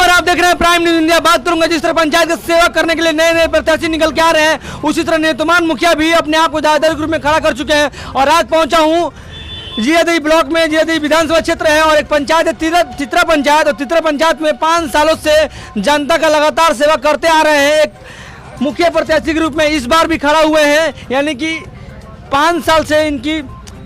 नमस्कार, आप देख रहे हैं प्राइम न्यूज इंडिया। बात करूंगा जिस तरह पंचायत की सेवा करने के लिए नए नए प्रत्याशी निकल के आ रहे हैं, उसी तरह निवर्तमान मुखिया भी अपने आप को दावेदार के रूप में खड़ा कर चुके हैं। और आज पहुंचा हूं जीरादेवी ब्लॉक में। जीरादेवी विधानसभा क्षेत्र है और एक पंचायत है चित्रा पंचायत। और चित्रा पंचायत में 5 सालों से जनता का लगातार सेवा करते आ रहे हैं। एक मुखिया प्रत्याशी के रूप में इस बार भी खड़ा हुए हैं, यानी कि 5 साल से इनकी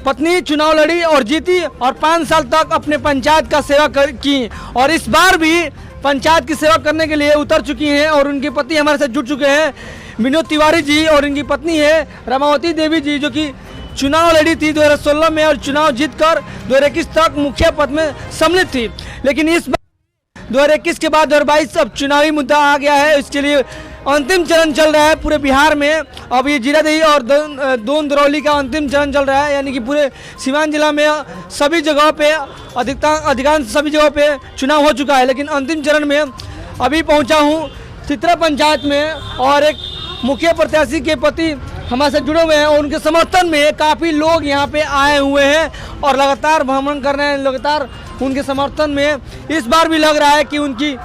पत्नी चुनाव लड़ी और जीती और 5 साल तक अपने पंचायत का सेवा की और इस बार भी पंचायत की सेवा करने के लिए उतर चुकी हैं। और उनके पति हमारे साथ जुड़ चुके हैं, विनोद तिवारी जी, और इनकी पत्नी है रमावती देवी जी, जो कि चुनाव लड़ी थी 2016 में और चुनाव जीतकर 2021 तक मुखिया पद में सम्मिलित थी। लेकिन इस बार 2021 के बाद 2022 अब चुनावी मुद्दा आ गया है। इसके लिए अंतिम चरण चल रहा है पूरे बिहार में। अब ये जीरादेवी और दोन दरौली का अंतिम चरण चल रहा है, यानी कि पूरे सीवान जिला में सभी जगहों पे अधिकांश सभी जगहों पे चुनाव हो चुका है। लेकिन अंतिम चरण में अभी पहुंचा हूं चित्रा पंचायत में और एक मुखिया प्रत्याशी के पति हमारे साथ जुड़े हुए हैं और उनके समर्थन में काफ़ी लोग यहाँ पे आए हुए हैं और लगातार भ्रमण कर रहे हैं। लगातार उनके समर्थन में इस बार भी लग रहा है कि उनकी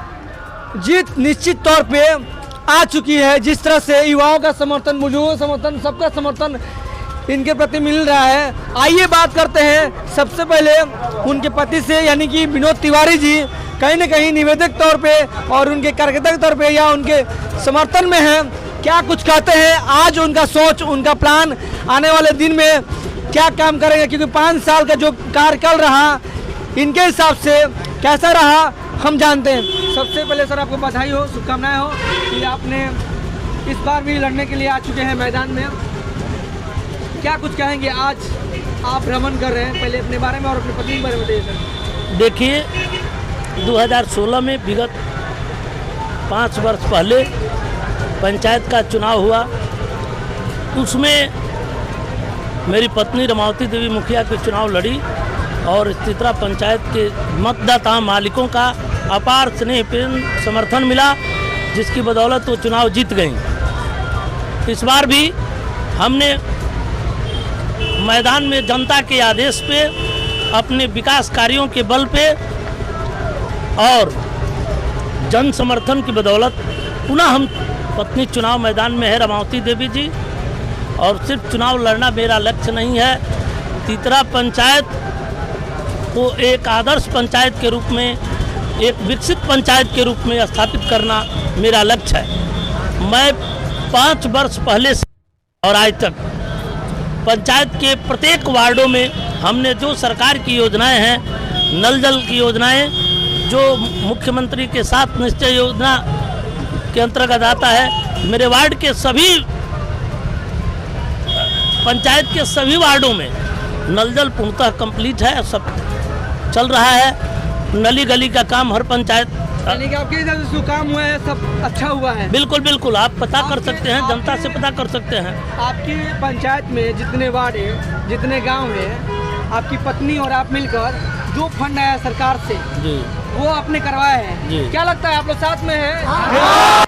जीत निश्चित तौर पे आ चुकी है। जिस तरह से युवाओं का समर्थन, बुजुर्गों का समर्थन, सबका समर्थन इनके प्रति मिल रहा है। आइए बात करते हैं सबसे पहले उनके पति से, यानी कि विनोद तिवारी जी कहीं न कहीं निवेदक तौर पे और उनके कार्यकर्ता के तौर पे या उनके समर्थन में हैं। क्या कुछ कहते हैं, आज उनका सोच, उनका प्लान, आने वाले दिन में क्या काम करेंगे, क्योंकि 5 साल का जो कार्यकाल रहा इनके हिसाब से कैसा रहा हम जानते हैं। सबसे पहले सर आपको बधाई हो, शुभकामनाएं हो कि आपने इस बार भी लड़ने के लिए आ चुके हैं मैदान में। क्या कुछ कहेंगे, आज आप भ्रमण कर रहे हैं, पहले अपने बारे में और अपने पत्नी के बारे में बताइए सर। देखिए 2016 में विगत 5 वर्ष पहले पंचायत का चुनाव हुआ। उसमें मेरी पत्नी रमावती देवी मुखिया के चुनाव लड़ी और चित्रा पंचायत के मतदाता मालिकों का अपार स्नेह प्रेम समर्थन मिला, जिसकी बदौलत वो चुनाव जीत गई। इस बार भी हमने मैदान में जनता के आदेश पे, अपने विकास कार्यों के बल पे और जन समर्थन की बदौलत पुनः हम पत्नी चुनाव मैदान में है रमावती देवी जी। और सिर्फ चुनाव लड़ना मेरा लक्ष्य नहीं है, चित्रा पंचायत को एक आदर्श पंचायत के रूप में, एक विकसित पंचायत के रूप में स्थापित करना मेरा लक्ष्य है। मैं 5 वर्ष पहले से और आज तक पंचायत के प्रत्येक वार्डों में हमने जो सरकार की योजनाएं हैं, नल जल की योजनाएं जो मुख्यमंत्री के साथ निश्चय योजना के अंतर्गत आता है, मेरे वार्ड के सभी पंचायत के सभी वार्डों में नल जल पूर्णतः कंप्लीट है, सब चल रहा है। नली गली का काम हर पंचायत, यानी कि आपके इधर जो काम हुआ है सब अच्छा हुआ है। बिल्कुल बिल्कुल, आप पता कर सकते हैं, जनता से पता कर सकते हैं। आपकी पंचायत में जितने वार्ड है, जितने गांव है, आपकी पत्नी और आप मिलकर जो फंड आया सरकार से जी, वो आपने करवाया है जी। क्या लगता है आप लोग साथ में हैं?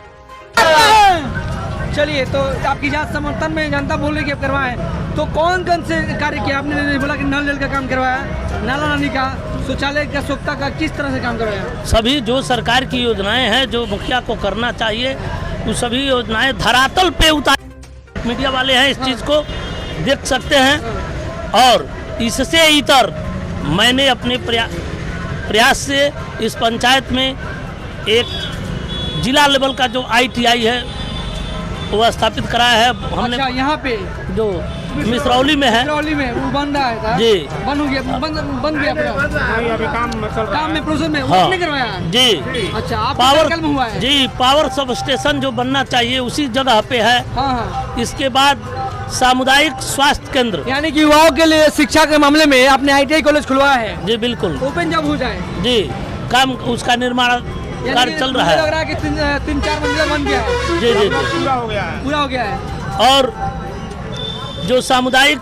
चलिए, तो आपकी जात समर्थन में जनता बोल रही कि आप करवाएं, तो कौन कौन से कार्य किया आपने? बोला कि नल जल का काम करवाया, नाला नाली का, शौचालय का, स्वच्छता का, किस तरह से काम करवाया? सभी जो सरकार की योजनाएं हैं जो मुखिया को करना चाहिए, वो सभी योजनाएं धरातल पे उतार। मीडिया वाले हैं, इस चीज़ को देख सकते हैं। और इससे इतर मैंने अपने प्रयास से इस पंचायत में एक जिला लेवल का जो ITI है वो स्थापित कराया है हमने। अच्छा, यहाँ पे जो मिसरौली में है, मिसरौली में वो बन रहा है जी, बन गया पूरा? अभी काम में प्रोसेस में हाँ, उसने करवाया जी। अच्छा, आप पावर में हुआ है जी, पावर सब स्टेशन जो बनना चाहिए उसी जगह पे है। हाँ। इसके बाद सामुदायिक स्वास्थ्य केंद्र, यानी कि युवाओं के लिए शिक्षा के मामले में आपने ITI कॉलेज खुलवाया है। जी बिल्कुल, ओपन जब हो जाए जी, काम उसका निर्माण कार्य चल रहा है। लग रहा है कि 3-4 मंजिला बन गया है। जी जी, पूरा हो गया है, पूरा हो गया है। और जो सामुदायिक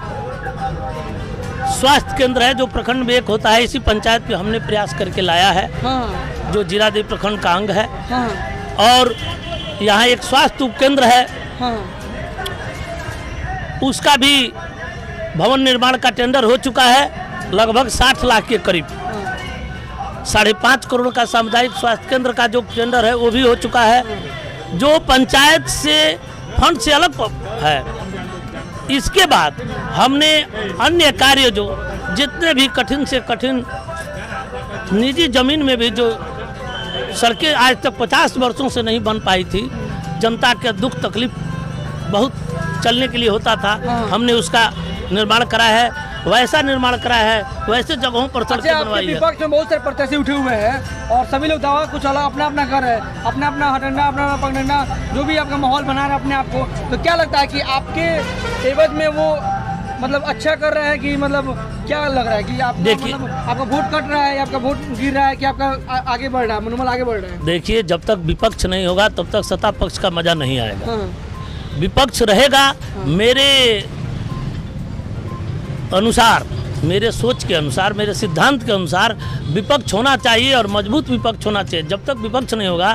स्वास्थ्य केंद्र है जो प्रखंड में एक होता है, इसी पंचायत पे हमने प्रयास करके लाया है। हाँ। जो जीरादेवी प्रखंड का अंग है। हाँ। और यहाँ एक स्वास्थ्य उपकेंद्र है। हाँ। उसका भी भवन निर्माण का टेंडर हो चुका है, लगभग 60 लाख के करीब। 5.5 करोड़ का सामुदायिक स्वास्थ्य केंद्र का जो टेंडर है वो भी हो चुका है, जो पंचायत से फंड से अलग है। इसके बाद हमने अन्य कार्य जो जितने भी कठिन से कठिन निजी जमीन में भी जो सड़कें आज तक 50 वर्षों से नहीं बन पाई थी, जनता के दुख तकलीफ बहुत चलने के लिए होता था, हमने उसका निर्माण कराया है, वैसा निर्माण कराया है, वैसे जगहों पर सड़कें बनवाई है। विपक्ष में बहुत सारे प्रत्याशी उठे हुए हैं और सभी लोग दावा कुछ अलग अपना अपना घर है, अपना अपना हटंडा, अपना अपना पगडंडा, जो भी आपका माहौल बना रहा है अपने आप को। तो क्या लगता है कि आपके एवज में वो मतलब अच्छा कर रहा है कि मतलब क्या लग रहा है कि आप देखिए, मतलब आपका वोट कट रहा है, आपका वोट गिर रहा है कि आपका आगे बढ़ रहा है, मनोबल आगे बढ़ रहा है? देखिए, जब तक विपक्ष नहीं होगा तब तक सत्ता पक्ष का मजा नहीं आएगा। हाँ। विपक्ष रहेगा, मेरे अनुसार, मेरे सोच के अनुसार, मेरे सिद्धांत के अनुसार विपक्ष होना चाहिए और मजबूत विपक्ष होना चाहिए। जब तक विपक्ष नहीं होगा,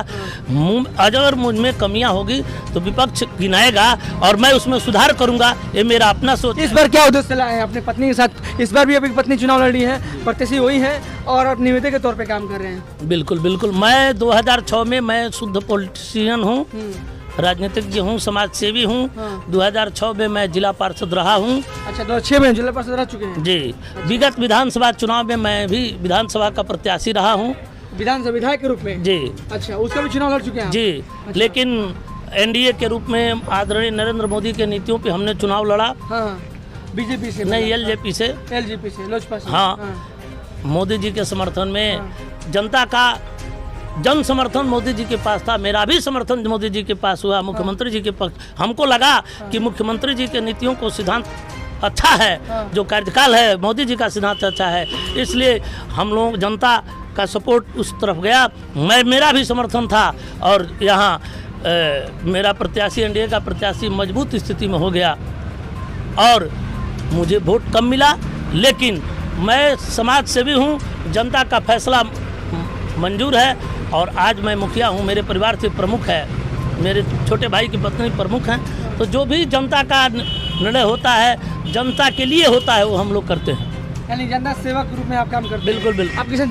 अगर मुझ में कमियां होगी तो विपक्ष गिनाएगा और मैं उसमें सुधार करूंगा, ये मेरा अपना सोच। इस बार क्या उद्देश्य लाए हैं अपने पत्नी के साथ? इस बार भी आपकी पत्नी चुनाव लड़ी है, प्रत्याशी वही है और आप निवेदक के तौर पे काम कर रहे हैं? बिल्कुल बिल्कुल। मैं 2006 में मैं शुद्ध पॉलिटिशियन हूँ, राजनीतिज्ञ हूँ, समाज सेवी हूँ। 2006 में मैं जिला पार्षद रहा हूँ। अच्छा, 2006 में जिला पार्षद रह चुके हैं? जी। विगत विधानसभा चुनाव में मैं भी विधानसभा का प्रत्याशी रहा हूँ, विधानसभा विधायक के रूप में? जी। अच्छा, उसका भी चुनाव लड़ चुके हैं आप? जी। अच्छा। लेकिन एनडीए के रूप में आदरणीय नरेंद्र मोदी के नीतियों पे हमने चुनाव लड़ा। हाँ, बीजेपी से? नहीं, एलजेपी से। एलजेपी से, लोजपा से? हाँ। मोदी जी के समर्थन में जनता का जन समर्थन मोदी जी के पास था, मेरा भी समर्थन मोदी जी के पास हुआ, मुख्यमंत्री जी के पास। हमको लगा कि मुख्यमंत्री जी के नीतियों को सिद्धांत अच्छा है, जो कार्यकाल है मोदी जी का सिद्धांत अच्छा है, इसलिए हम लोग जनता का सपोर्ट उस तरफ गया। मेरा भी समर्थन था और यहाँ मेरा प्रत्याशी, एनडीए का प्रत्याशी मजबूत स्थिति में हो गया और मुझे वोट कम मिला, लेकिन मैं समाज सेवी हूँ, जनता का फैसला मंजूर है और आज मैं मुखिया हूँ, मेरे परिवार से प्रमुख है, मेरे छोटे भाई की पत्नी प्रमुख हैं। तो जो भी जनता का निर्णय होता है, जनता के लिए होता है, वो हम लोग करते हैं। यानी जनता सेवक के रूप में आप काम करते हैं? बिल्कुल बिल्कुल। आपके साथ